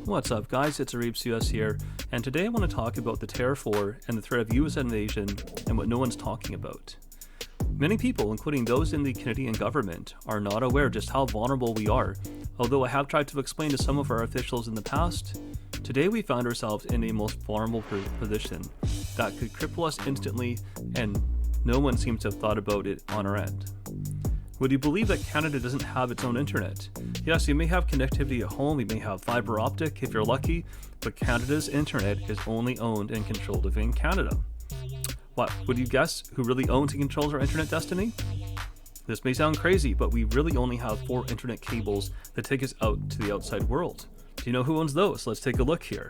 What's up guys, it's AreebsUS here, and today I want to talk about the Terror 4 and the threat of US invasion and what no one's talking about. Many people, including those in the Canadian government, are not aware just how vulnerable we are. Although I have tried to explain to some of our officials in the past, today we found ourselves in a most vulnerable position that could cripple us instantly, and no one seems to have thought about it on our end. Would you believe that Canada doesn't have its own internet? Yes, you may have connectivity at home, you may have fiber optic if you're lucky, but Canada's internet is only owned and controlled within Canada. What, would you guess who really owns and controls our internet destiny? This may sound crazy, but we really only have 4 internet cables that take us out to the outside world. Do you know who owns those? Let's take a look here.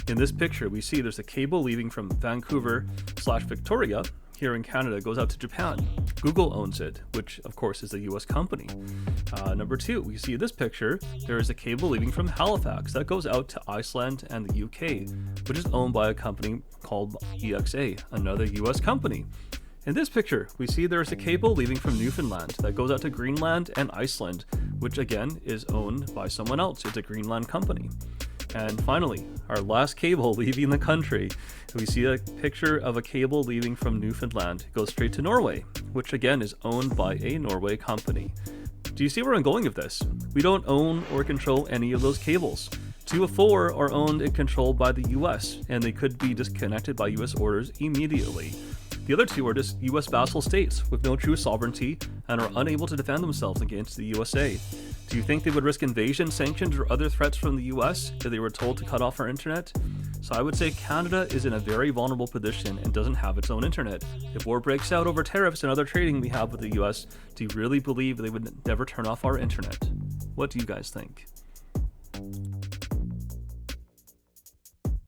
In this picture, we see there's a cable leaving from Vancouver/Victoria here in Canada, goes out to Japan. Google owns it, which of course is a US company. Number 2, we see this picture, there is a cable leaving from Halifax that goes out to Iceland and the UK, which is owned by a company called EXA, another US company. In this picture, we see there is a cable leaving from Newfoundland that goes out to Greenland and Iceland, which again is owned by someone else. It's a Greenland company. And finally, our last cable leaving the country, we see a picture of a cable leaving from Newfoundland. It goes straight to Norway, which again is owned by a Norway company. Do you see where I'm going with this? We don't own or control any of those cables. 2 of 4 are owned and controlled by the US, and they could be disconnected by US orders immediately. The other 2 are just US vassal states with no true sovereignty and are unable to defend themselves against the USA. Do you think they would risk invasion, sanctions, or other threats from the US if they were told to cut off our internet? So I would say Canada is in a very vulnerable position and doesn't have its own internet. If war breaks out over tariffs and other trading we have with the US, do you really believe they would never turn off our internet? What do you guys think?